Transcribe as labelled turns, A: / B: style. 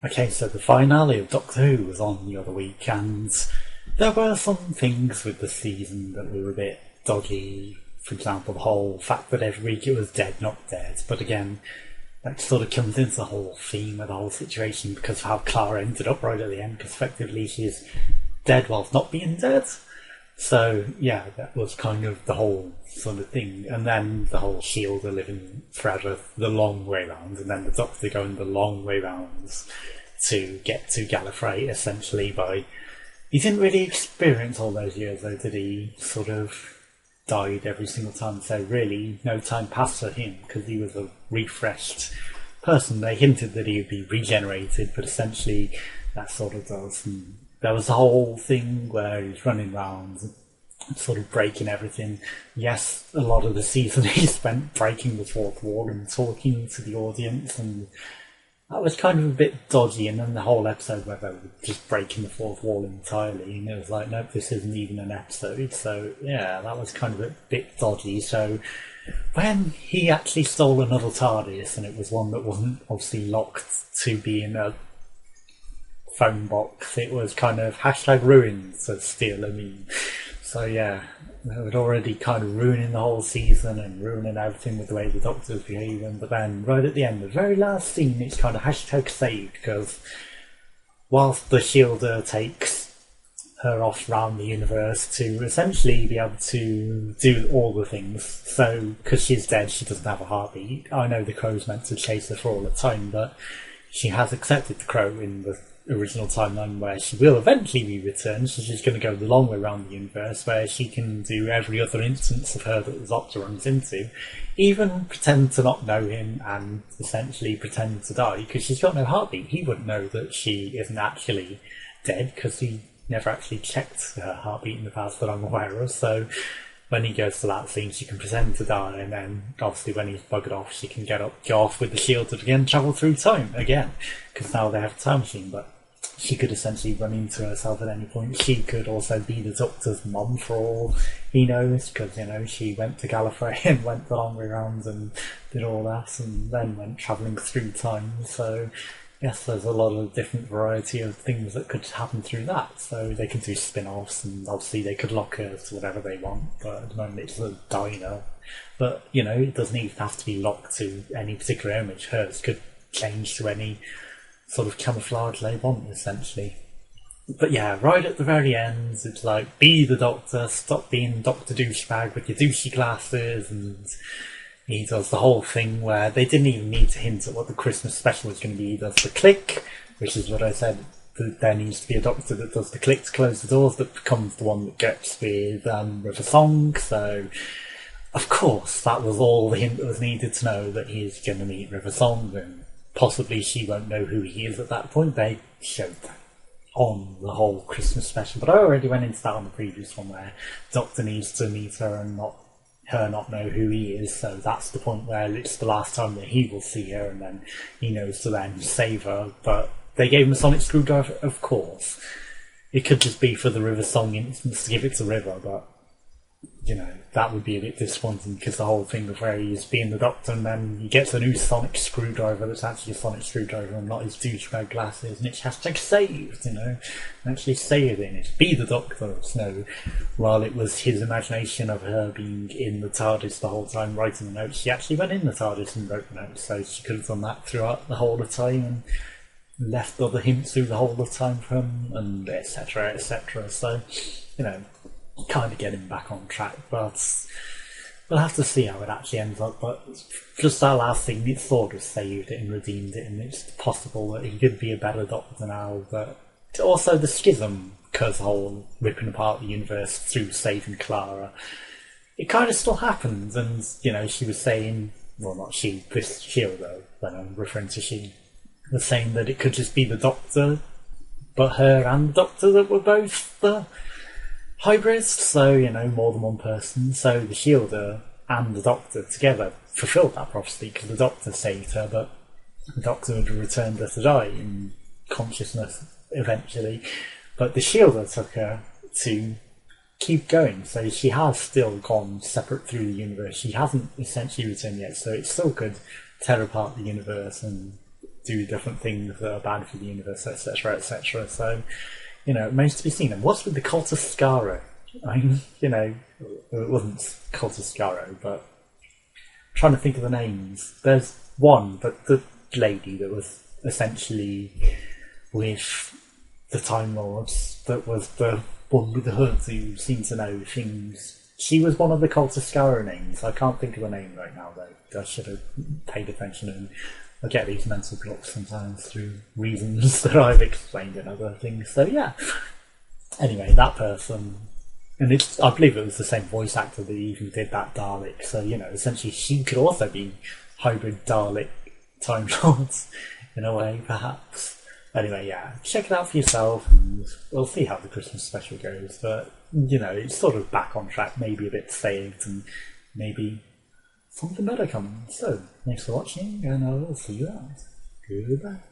A: Okay, so the finale of Doctor Who was on the other week, and there were some things with the season that were a bit dodgy. For example, the whole fact that every week it was dead, not dead. But again, that sort of comes into the whole theme of the whole situation because of how Clara ended up right at the end, because effectively she's dead whilst not being dead. So yeah, that was kind of the whole sort of thing, and then the whole Shielder living forever the long way round, and then the Doctor going the long way round to get to Gallifrey essentially by. He didn't really experience all those years though, did he? Sort of died every single time, so really no time passed for him because he was a refreshed person. They hinted that he would be regenerated, but essentially that sort of does. And there was the whole thing where he's running around, sort of breaking everything. Yes, a lot of the season he spent breaking the fourth wall and talking to the audience, and that was kind of a bit dodgy. And then the whole episode where they were just breaking the fourth wall entirely, and it was like, nope, this isn't even an episode. So yeah, that was kind of a bit dodgy. So when he actually stole another TARDIS, and it was one that wasn't obviously locked to be in a phone box, it was kind of hashtag ruined, so steal, I mean. So yeah, they were already kind of ruining the whole season and ruining everything with the way the Doctor's behaving, but then right at the end, the very last scene, it's kind of hashtag saved, because whilst the Shielder takes her off round the universe to essentially be able to do all the things, so because she's dead, she doesn't have a heartbeat. I know the Crow's meant to chase her for all the time, but she has accepted the Crow in the original timeline where she will eventually be returned, so she's going to go the long way around the universe where she can do every other instance of her that the Doctor runs into, even pretend to not know him and essentially pretend to die because she's got no heartbeat. He wouldn't know that she isn't actually dead because he never actually checked her heartbeat in the past that I'm aware of. So when he goes to that scene, she can pretend to die, and then obviously when he's buggered off, she can go off with the shield to again travel through time again, because now they have a time machine. But she could essentially run into herself at any point. She could also be the Doctor's mum for all he knows, because, you know, she went to Gallifrey and went the long way round and did all that, and then went travelling through time. So yes, there's a lot of different variety of things that could happen through that. So they could do spin-offs, and obviously they could lock her to whatever they want, but at the moment it's a diner. But, you know, it doesn't even have to be locked to any particular image. Hers could change to any sort of camouflage they want, essentially. But yeah, right at the very end, it's like, be the Doctor, stop being Dr. Douchebag with your douchey glasses, and he does the whole thing where they didn't even need to hint at what the Christmas special was going to be. He does the click, which is what I said, that there needs to be a Doctor that does the click to close the doors, that becomes the one that gets with a song. So of course that was all the hint that was needed to know that he's going to meet River Song, and possibly she won't know who he is at that point. They showed that on the whole Christmas special, but I already went into that on the previous one where Doctor needs to meet her and not know who he is, so that's the point where it's the last time that he will see her, and then he knows to then save her. But they gave him a sonic screwdriver, of course. It could just be for the River Song instance to give it to River, but you know, that would be a bit disappointing, because the whole thing of where he is being the Doctor and then he gets a new sonic screwdriver that's actually a sonic screwdriver and not his douchebag glasses, and it's hashtag saved, you know, and actually saved it, and it's be the Doctor. So while it was his imagination of her being in the TARDIS the whole time writing the notes, she actually went in the TARDIS and wrote the notes, so she could have done that throughout the whole of time and left other hints through the whole of time for him, and etc, etc. So, you know, kind of get him back on track, but we'll have to see how it actually ends up. But just that last thing, it sort of saved it and redeemed it, and it's possible that he could be a better Doctor now. But also the schism, because the whole ripping apart the universe through saving Clara, it kind of still happens. And, you know, she was saying, well, not she, this Shielder, when I'm referring to she, was saying that it could just be the Doctor, but her and the Doctor that were both the hybrids, so, you know, more than one person. So the Shielder and the Doctor together fulfilled that prophecy, because the Doctor saved her, but the Doctor would have returned her to die in consciousness eventually. But the Shielder took her to keep going, so she has still gone separate through the universe. She hasn't essentially returned yet, so it still could tear apart the universe and do different things that are bad for the universe, etc., etc. So, you know, it remains to be seen. And what's with the cult of Skaro? I mean, you know, it wasn't cult of Skaro, but I'm trying to think of the names. There's one, but the lady that was essentially with the Time Lords, that was the one with the hood who seemed to know things. She was one of the cult of Skaro names. I can't think of the name right now, though. I should have paid attention, and I get these mental blocks sometimes through reasons that I've explained in other things. So yeah. Anyway, that person, and I believe it was the same voice actor that even did that Dalek. So, you know, essentially she could also be hybrid Dalek Time Lords in a way, perhaps. Anyway, yeah, check it out for yourself, and we'll see how the Christmas special goes. But, you know, it's sort of back on track, maybe a bit saved, and maybe something better coming. So, thanks for watching, and I will see you out. Goodbye.